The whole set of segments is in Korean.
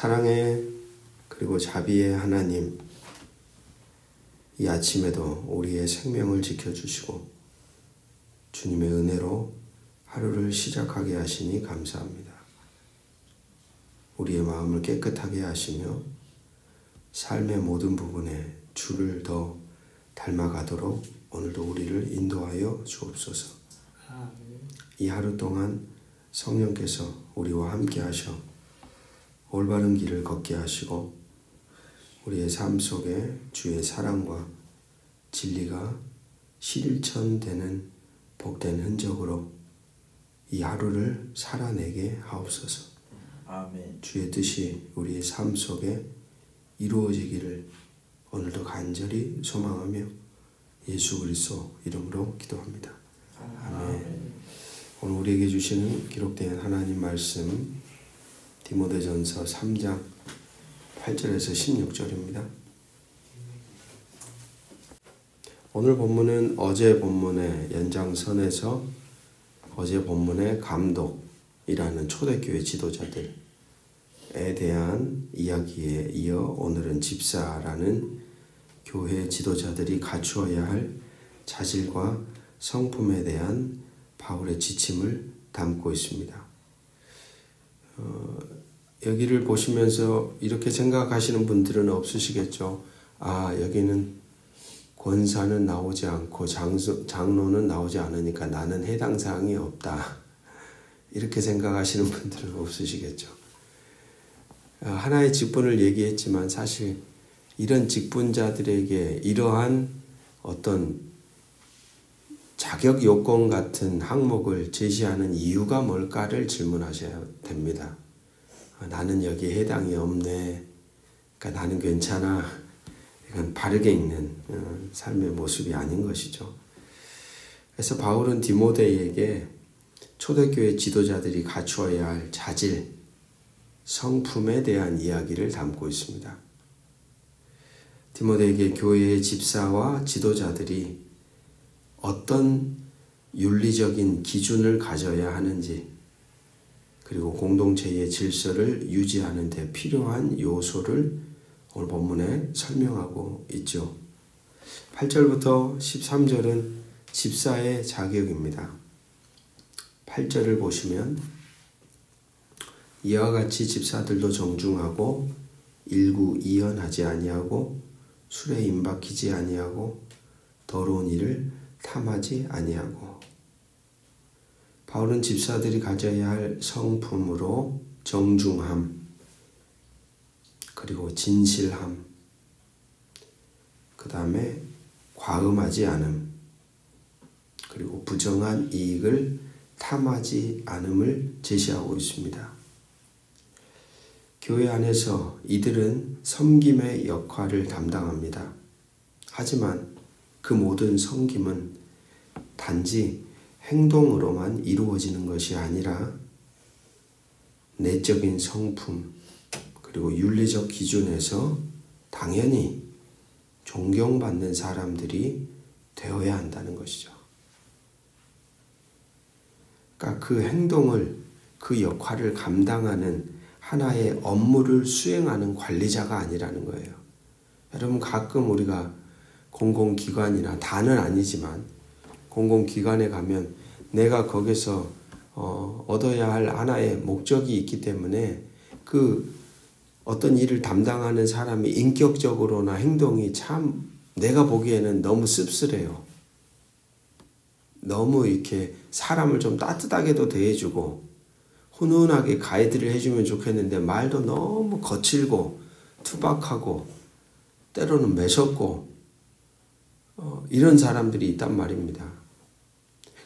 사랑의 그리고 자비의 하나님, 이 아침에도 우리의 생명을 지켜주시고 주님의 은혜로 하루를 시작하게 하시니 감사합니다. 우리의 마음을 깨끗하게 하시며 삶의 모든 부분에 주를 더 닮아가도록 오늘도 우리를 인도하여 주옵소서. 이 하루 동안 성령께서 우리와 함께 하셔 올바른 길을 걷게 하시고 우리의 삶 속에 주의 사랑과 진리가 실천되는 복된 흔적으로 이 하루를 살아내게 하옵소서. 아멘. 주의 뜻이 우리의 삶 속에 이루어지기를 오늘도 간절히 소망하며 예수 그리스도 이름으로 기도합니다. 아멘. 오늘 우리에게 주시는 기록된 하나님 말씀 디모데전서 3장 8절에서 16절입니다. 오늘 본문은 어제 본문의 연장선에서 어제 본문의 감독이라는 초대교회 지도자들에 대한 이야기에 이어 오늘은 집사라는 교회 지도자들이 갖추어야 할 자질과 성품에 대한 바울의 지침을 담고 있습니다. 여기를 보시면서 이렇게 생각하시는 분들은 없으시겠죠. 여기는 권사는 나오지 않고 장로는 나오지 않으니까 나는 해당 사항이 없다. 이렇게 생각하시는 분들은 없으시겠죠. 하나의 직분을 얘기했지만 사실 이런 직분자들에게 이러한 어떤 자격 요건 같은 항목을 제시하는 이유가 뭘까를 질문하셔야 됩니다. 나는 여기에 해당이 없네. 그러니까 나는 괜찮아. 이건 바르게 있는 삶의 모습이 아닌 것이죠. 그래서 바울은 디모데에게 초대교회 지도자들이 갖추어야 할 자질, 성품에 대한 이야기를 담고 있습니다. 디모데에게 교회의 집사와 지도자들이 어떤 윤리적인 기준을 가져야 하는지, 그리고 공동체의 질서를 유지하는 데 필요한 요소를 오늘 본문에 설명하고 있죠. 8절부터 13절은 집사의 자격입니다. 8절을 보시면 이와 같이 집사들도 정중하고 일구이연하지 아니하고 술에 임박히지 아니하고 더러운 일을 탐하지 아니하고. 바울은 집사들이 가져야 할 성품으로 정중함, 그리고 진실함, 그 다음에 과음하지 않음, 그리고 부정한 이익을 탐하지 않음을 제시하고 있습니다. 교회 안에서 이들은 섬김의 역할을 담당합니다. 하지만 그 모든 섬김은 단지 행동으로만 이루어지는 것이 아니라 내적인 성품 그리고 윤리적 기준에서 당연히 존경받는 사람들이 되어야 한다는 것이죠. 그러니까 그 행동을, 그 역할을 감당하는 하나의 업무를 수행하는 관리자가 아니라는 거예요. 여러분, 가끔 우리가 공공기관이나 다는 아니지만 공공기관에 가면 내가 거기서 얻어야 할 하나의 목적이 있기 때문에 그 어떤 일을 담당하는 사람이 인격적으로나 행동이 참 내가 보기에는 너무 씁쓸해요. 너무 이렇게 사람을 좀 따뜻하게도 대해주고 훈훈하게 가이드를 해주면 좋겠는데 말도 너무 거칠고 투박하고 때로는 매섭고 이런 사람들이 있단 말입니다.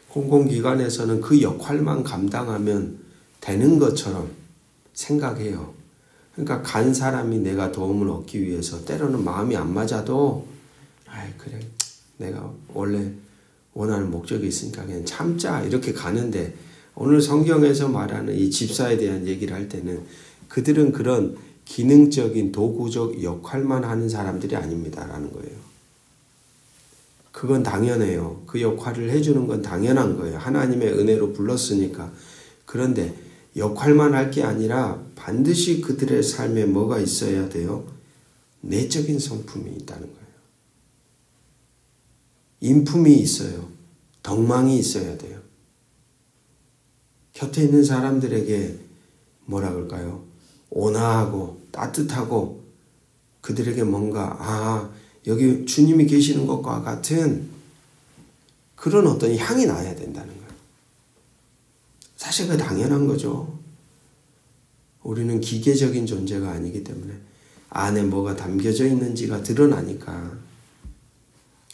공공기관에서는 그 역할만 감당하면 되는 것처럼 생각해요. 그러니까 간 사람이 내가 도움을 얻기 위해서 때로는 마음이 안 맞아도 그래 내가 원래 원하는 목적이 있으니까 그냥 참자 이렇게 가는데, 오늘 성경에서 말하는 이 집사에 대한 얘기를 할 때는 그들은 그런 기능적인 도구적 역할만 하는 사람들이 아닙니다라는 거예요. 그건 당연해요. 그 역할을 해주는 건 당연한 거예요. 하나님의 은혜로 불렀으니까. 그런데 역할만 할 게 아니라 반드시 그들의 삶에 뭐가 있어야 돼요? 내적인 성품이 있다는 거예요. 인품이 있어요. 덕망이 있어야 돼요. 곁에 있는 사람들에게 뭐라 그럴까요? 온화하고 따뜻하고 그들에게 뭔가 여기 주님이 계시는 것과 같은 그런 어떤 향이 나야 된다는 거예요. 사실 그게 당연한 거죠. 우리는 기계적인 존재가 아니기 때문에 안에 뭐가 담겨져 있는지가 드러나니까.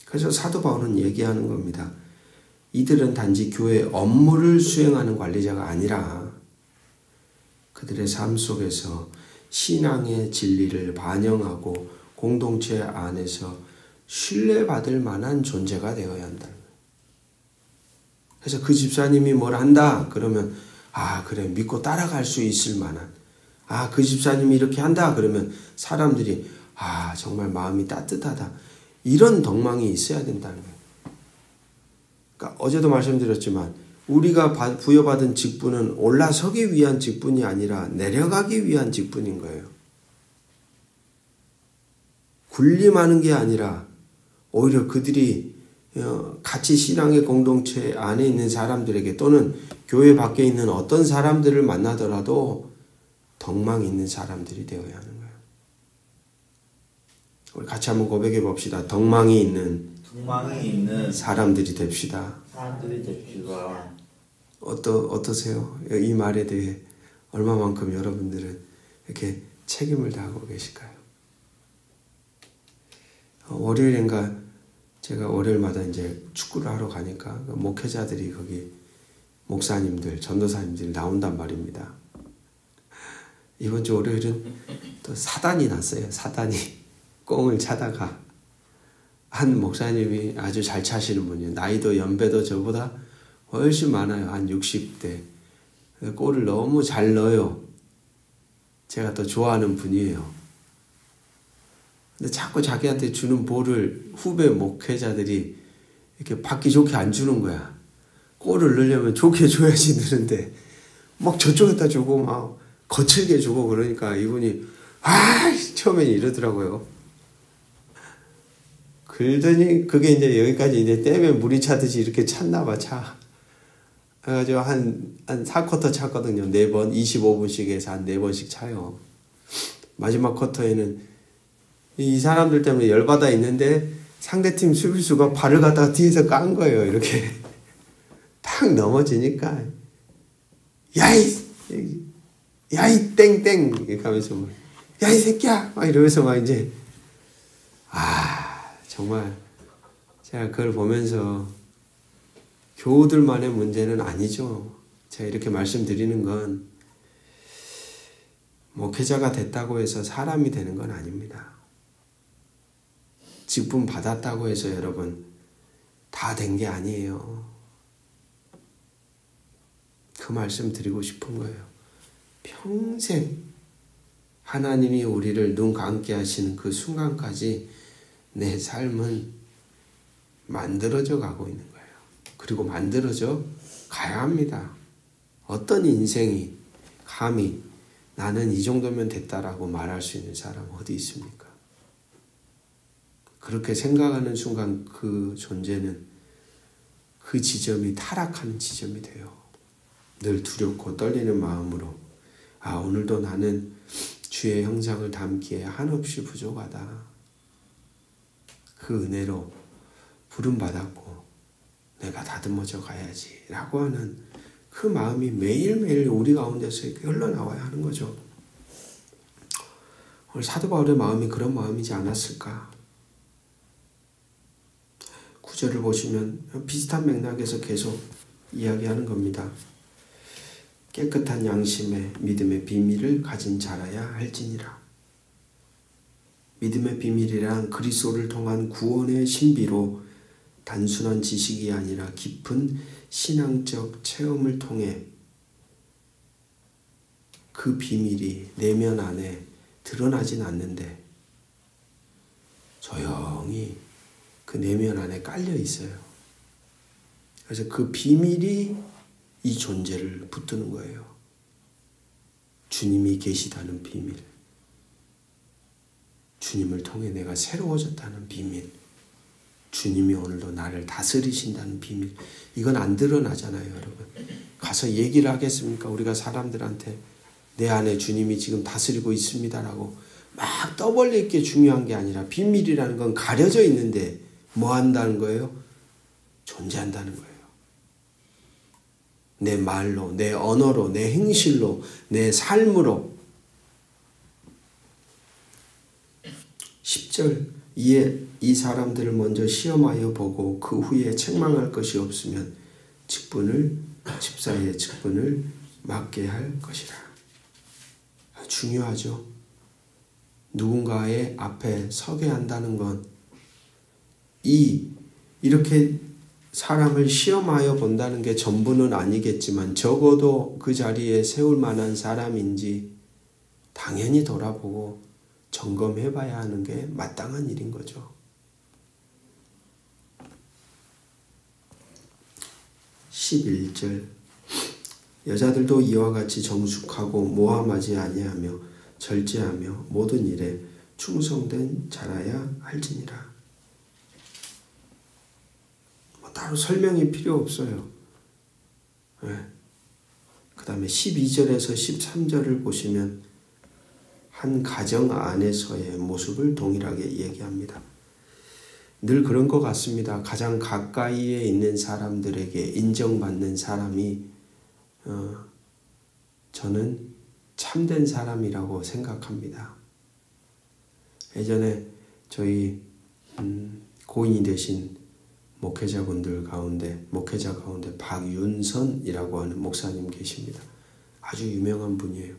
그래서 사도 바울은 얘기하는 겁니다. 이들은 단지 교회 업무를 수행하는 관리자가 아니라 그들의 삶 속에서 신앙의 진리를 반영하고 공동체 안에서 신뢰받을 만한 존재가 되어야 한다는 거예요. 그래서 그 집사님이 뭘 한다 그러면 그래 믿고 따라갈 수 있을 만한 그 집사님이 이렇게 한다 그러면 사람들이 정말 마음이 따뜻하다 이런 덕망이 있어야 된다는 거예요. 그러니까 어제도 말씀드렸지만 우리가 부여받은 직분은 올라서기 위한 직분이 아니라 내려가기 위한 직분인 거예요. 군림하는 게 아니라 오히려 그들이 같이 신앙의 공동체 안에 있는 사람들에게 또는 교회 밖에 있는 어떤 사람들을 만나더라도 덕망이 있는 사람들이 되어야 하는 거예요. 우리 같이 한번 고백해 봅시다. 덕망이 있는 사람들이 됩시다. 어떠세요? 이 말에 대해 얼마만큼 여러분들은 이렇게 책임을 다하고 계실까요? 월요일인가 제가 월요일마다 이제 축구를 하러 가니까 목회자들이 거기 목사님들, 전도사님들이 나온단 말입니다. 이번 주 월요일은 또 사단이 났어요. 사단이 꽁을 차다가 한 목사님이 아주 잘 차시는 분이에요. 나이도 연배도 저보다 훨씬 많아요. 한 60대. 골을 너무 잘 넣어요. 제가 또 좋아하는 분이에요. 근데 자꾸 자기한테 주는 볼을 후배 목회자들이 이렇게 받기 좋게 안 주는 거야. 골을 넣으려면 좋게 줘야지 넣는데 막 저쪽에다 주고 막 거칠게 주고 그러니까 이분이 처음엔 이러더라고요. 그러더니 그게 이제 여기까지 이제 댐에 물이 차듯이 이렇게 찼나 봐, 차. 그래가지고 한 4쿼터 찼거든요. 4번, 25분씩 해서 한 4번씩 차요. 마지막 쿼터에는 이 사람들 때문에 열받아 있는데 상대팀 수비수가 발을 갖다가 뒤에서 깐 거예요. 이렇게. 탁 넘어지니까 야이 땡땡 이렇게 하면서 막 야이 새끼야 막 이러면서 막 이제 정말 제가 그걸 보면서 교우들만의 문제는 아니죠. 제가 이렇게 말씀드리는 건 목회자가 됐다고 해서 사람이 되는 건 아닙니다. 직분 받았다고 해서 여러분 다 된 게 아니에요. 그 말씀 드리고 싶은 거예요. 평생 하나님이 우리를 눈 감게 하시는 그 순간까지 내 삶은 만들어져 가고 있는 거예요. 그리고 만들어져 가야 합니다. 어떤 인생이 감히 나는 이 정도면 됐다라고 말할 수 있는 사람 어디 있습니까? 그렇게 생각하는 순간 그 존재는 그 지점이 타락하는 지점이 돼요. 늘 두렵고 떨리는 마음으로 오늘도 나는 주의 형상을 담기에 한없이 부족하다. 그 은혜로 부름받았고 내가 다듬어져 가야지 라고 하는 그 마음이 매일매일 우리 가운데서 이렇게 흘러나와야 하는 거죠. 오늘 사도 바울의 마음이 그런 마음이지 않았을까? 9절을 보시면 비슷한 맥락에서 계속 이야기하는 겁니다. 깨끗한 양심에 믿음의 비밀을 가진 자라야 할지니라. 믿음의 비밀이란 그리스도를 통한 구원의 신비로 단순한 지식이 아니라 깊은 신앙적 체험을 통해 그 비밀이 내면 안에 드러나진 않는데 조용히 그 내면 안에 깔려 있어요. 그래서 그 비밀이 이 존재를 붙드는 거예요. 주님이 계시다는 비밀, 주님을 통해 내가 새로워졌다는 비밀, 주님이 오늘도 나를 다스리신다는 비밀, 이건 안 드러나잖아요, 여러분. 가서 얘기를 하겠습니까? 우리가 사람들한테 내 안에 주님이 지금 다스리고 있습니다라고 막 떠벌릴 게 중요한 게 아니라, 비밀이라는 건 가려져 있는데 뭐 한다는 거예요? 존재한다는 거예요. 내 말로, 내 언어로, 내 행실로, 내 삶으로. 10절, 이에 이 사람들을 먼저 시험하여 보고 그 후에 책망할 것이 없으면 집사의 직분을 맡게 할 것이라. 중요하죠. 누군가의 앞에 서게 한다는 건 이렇게 사람을 시험하여 본다는 게 전부는 아니겠지만 적어도 그 자리에 세울 만한 사람인지 당연히 돌아보고 점검해 봐야 하는 게 마땅한 일인 거죠. 11절, 여자들도 이와 같이 정숙하고 모함하지 아니하며 절제하며 모든 일에 충성된 자라야 할지니라. 따로 설명이 필요 없어요. 네. 그 다음에 12절에서 13절을 보시면 한 가정 안에서의 모습을 동일하게 얘기합니다. 늘 그런 것 같습니다. 가장 가까이에 있는 사람들에게 인정받는 사람이 저는 참된 사람이라고 생각합니다. 예전에 저희 고인이 되신 목회자 가운데 박윤선이라고 하는 목사님 계십니다. 아주 유명한 분이에요.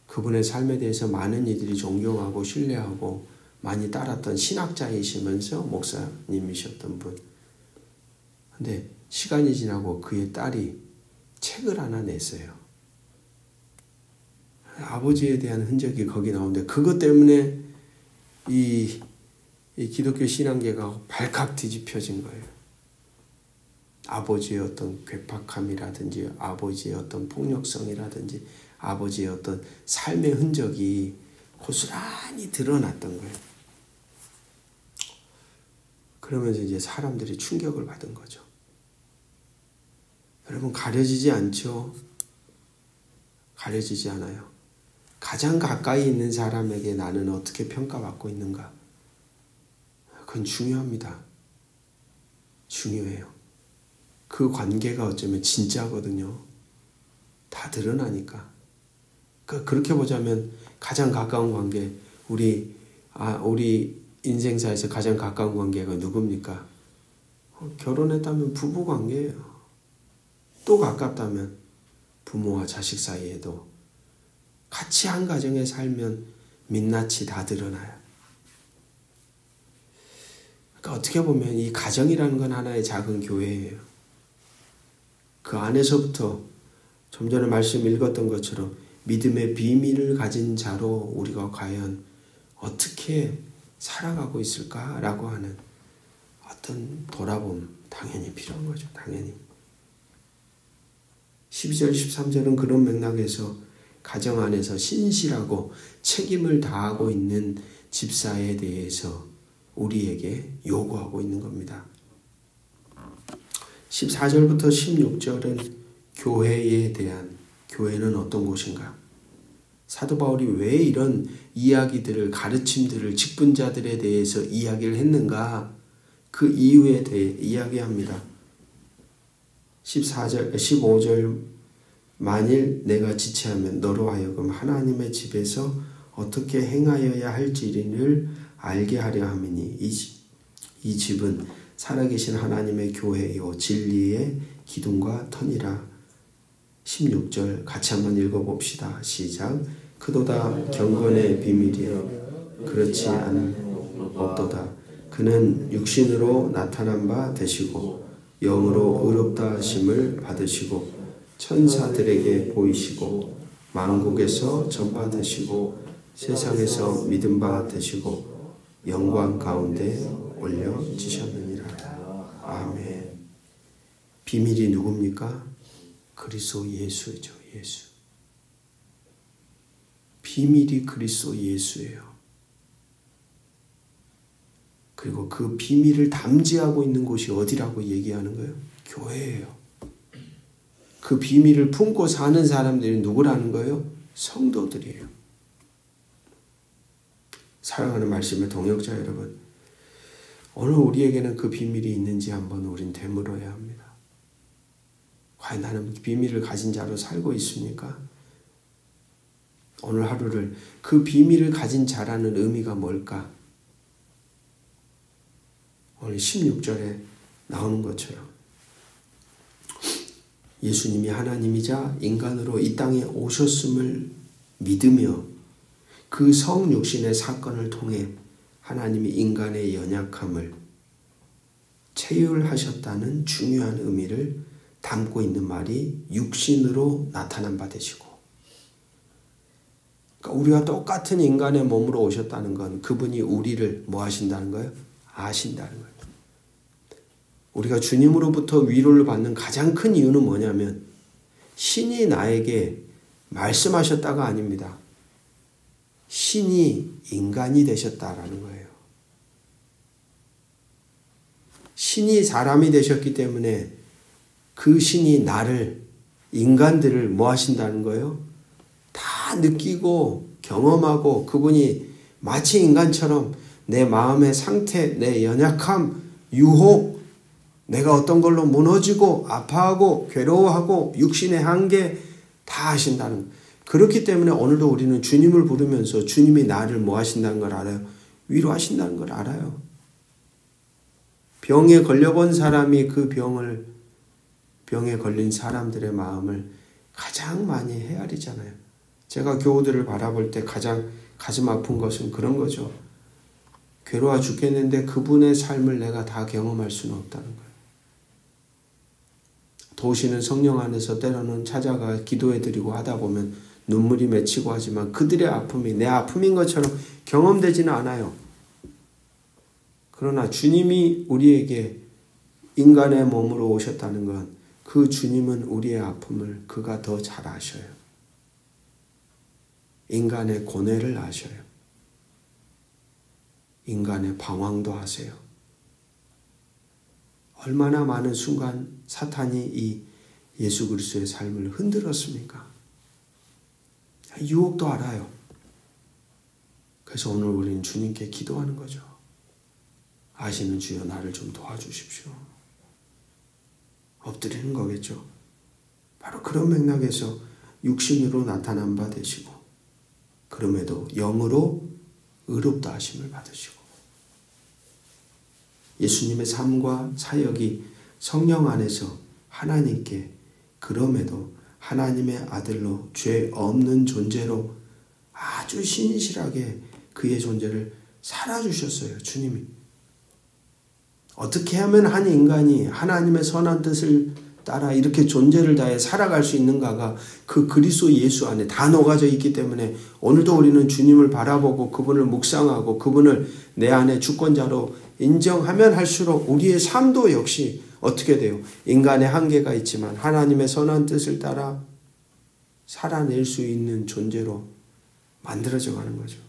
그분의 삶에 대해서 많은 이들이 존경하고 신뢰하고 많이 따랐던 신학자이시면서 목사님이셨던 분. 근데 시간이 지나고 그의 딸이 책을 하나 냈어요. 아버지에 대한 흔적이 거기 나오는데 그것 때문에 이 기독교 신앙계가 발칵 뒤집혀진 거예요. 아버지의 어떤 괴팍함이라든지 아버지의 어떤 폭력성이라든지 아버지의 어떤 삶의 흔적이 고스란히 드러났던 거예요. 그러면서 이제 사람들이 충격을 받은 거죠. 여러분, 가려지지 않죠? 가려지지 않아요. 가장 가까이 있는 사람에게 나는 어떻게 평가받고 있는가? 그건 중요합니다. 중요해요. 그 관계가 어쩌면 진짜거든요. 다 드러나니까. 그렇게 보자면 가장 가까운 관계, 우리 인생사에서 가장 가까운 관계가 누굽니까? 결혼했다면 부부 관계예요. 또 가깝다면 부모와 자식 사이에도 같이 한 가정에 살면 민낯이 다 드러나요. 그러니까 어떻게 보면 이 가정이라는 건 하나의 작은 교회예요. 그 안에서부터 좀 전에 말씀 읽었던 것처럼 믿음의 비밀을 가진 자로 우리가 과연 어떻게 살아가고 있을까라고 하는 어떤 돌아봄 당연히 필요한 거죠. 당연히. 12절 13절은 그런 맥락에서 가정 안에서 신실하고 책임을 다하고 있는 집사에 대해서 우리에게 요구하고 있는 겁니다. 14절부터 16절은 교회에 대한, 교회는 어떤 곳인가? 사도 바울이 왜 이런 이야기들을, 가르침들을 직분자들에 대해서 이야기를 했는가? 그 이유에 대해 이야기합니다. 15절 만일 내가 지체하면 너로 하여금 하나님의 집에서 어떻게 행하여야 할지를 알게 하려 함이니 이 집은 살아계신 하나님의 교회요 진리의 기둥과 터니라. 16절 같이 한번 읽어봅시다. 시작. 그도다 경건의 비밀이여 그렇지 않은 없도다. 그는 육신으로 나타난 바 되시고 영으로 의롭다 하심을 받으시고 천사들에게 보이시고 만국에서 전파되시고 세상에서 믿음 바 되시고 영광 가운데 올려지셨느니라. 아멘. 비밀이 누굽니까? 그리스도 예수죠. 예수. 비밀이 그리스도 예수예요. 그리고 그 비밀을 담지하고 있는 곳이 어디라고 얘기하는 거예요? 교회예요. 그 비밀을 품고 사는 사람들이 누구라는 거예요? 성도들이에요. 사랑하는 말씀의 동역자 여러분, 오늘 우리에게는 그 비밀이 있는지 한번 우린 되물어야 합니다. 과연 나는 비밀을 가진 자로 살고 있습니까? 오늘 하루를 그 비밀을 가진 자라는 의미가 뭘까? 오늘 16절에 나오는 것처럼 예수님이 하나님이자 인간으로 이 땅에 오셨음을 믿으며 그 성육신의 사건을 통해 하나님이 인간의 연약함을 체휼하셨다는 중요한 의미를 담고 있는 말이 육신으로 나타난 바 되시고, 그러니까 우리와 똑같은 인간의 몸으로 오셨다는 건 그분이 우리를 뭐 하신다는 거예요? 아신다는 거예요. 우리가 주님으로부터 위로를 받는 가장 큰 이유는 뭐냐면 신이 나에게 말씀하셨다가 아닙니다. 신이 인간이 되셨다라는 거예요. 신이 사람이 되셨기 때문에 그 신이 나를, 인간들을 뭐 하신다는 거예요? 다 느끼고 경험하고 그분이 마치 인간처럼 내 마음의 상태, 내 연약함, 유혹, 내가 어떤 걸로 무너지고 아파하고 괴로워하고 육신의 한계 다 하신다는 거예요. 그렇기 때문에 오늘도 우리는 주님을 부르면서 주님이 나를 뭐 하신다는 걸 알아요? 위로하신다는 걸 알아요. 병에 걸려본 사람이 그 병에 걸린 사람들의 마음을 가장 많이 헤아리잖아요. 제가 교우들을 바라볼 때 가장 가슴 아픈 것은 그런 거죠. 괴로워 죽겠는데 그분의 삶을 내가 다 경험할 수는 없다는 거예요. 도우시는 성령 안에서 때로는 찾아가 기도해드리고 하다 보면 눈물이 맺히고 하지만 그들의 아픔이 내 아픔인 것처럼 경험되지는 않아요. 그러나 주님이 우리에게 인간의 몸으로 오셨다는 건 그 주님은 우리의 아픔을 그가 더 잘 아셔요. 인간의 고뇌를 아셔요. 인간의 방황도 아세요. 얼마나 많은 순간 사탄이 이 예수 그리스도의 삶을 흔들었습니까? 유혹도 알아요. 그래서 오늘 우리는 주님께 기도하는 거죠. 아시는 주여 나를 좀 도와주십시오. 엎드리는 거겠죠. 바로 그런 맥락에서 육신으로 나타난 바 되시고 그럼에도 영으로 의롭다 하심을 받으시고 예수님의 삶과 사역이 성령 안에서 하나님께 그럼에도 하나님의 아들로 죄 없는 존재로 아주 신실하게 그의 존재를 살아주셨어요. 주님이. 어떻게 하면 한 인간이 하나님의 선한 뜻을 따라 이렇게 존재를 다해 살아갈 수 있는가가 그 그리스도 예수 안에 다 녹아져 있기 때문에 오늘도 우리는 주님을 바라보고 그분을 묵상하고 그분을 내 안에 주권자로 인정하면 할수록 우리의 삶도 역시 어떻게 돼요? 인간의 한계가 있지만 하나님의 선한 뜻을 따라 살아낼 수 있는 존재로 만들어져 가는 거죠.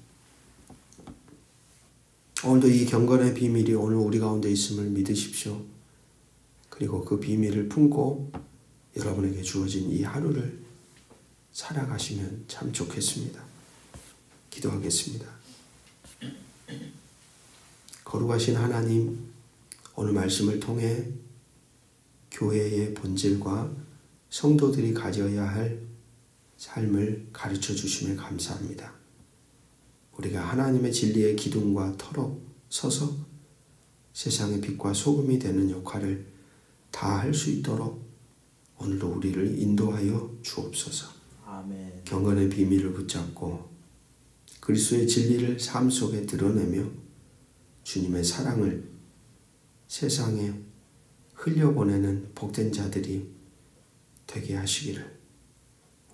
오늘도 이 경건의 비밀이 오늘 우리 가운데 있음을 믿으십시오. 그리고 그 비밀을 품고 여러분에게 주어진 이 하루를 살아가시면 참 좋겠습니다. 기도하겠습니다. 거룩하신 하나님, 오늘 말씀을 통해 교회의 본질과 성도들이 가져야 할 삶을 가르쳐 주심에 감사합니다. 우리가 하나님의 진리의 기둥과 터로 서서 세상의 빛과 소금이 되는 역할을 다 할 수 있도록 오늘도 우리를 인도하여 주옵소서. 아멘. 경건의 비밀을 붙잡고 그리스도의 진리를 삶 속에 드러내며 주님의 사랑을 세상에 흘려보내는 복된 자들이 되게 하시기를,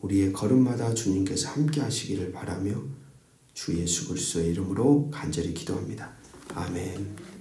우리의 걸음마다 주님께서 함께 하시기를 바라며 주 예수 그리스도의 이름으로 간절히 기도합니다. 아멘.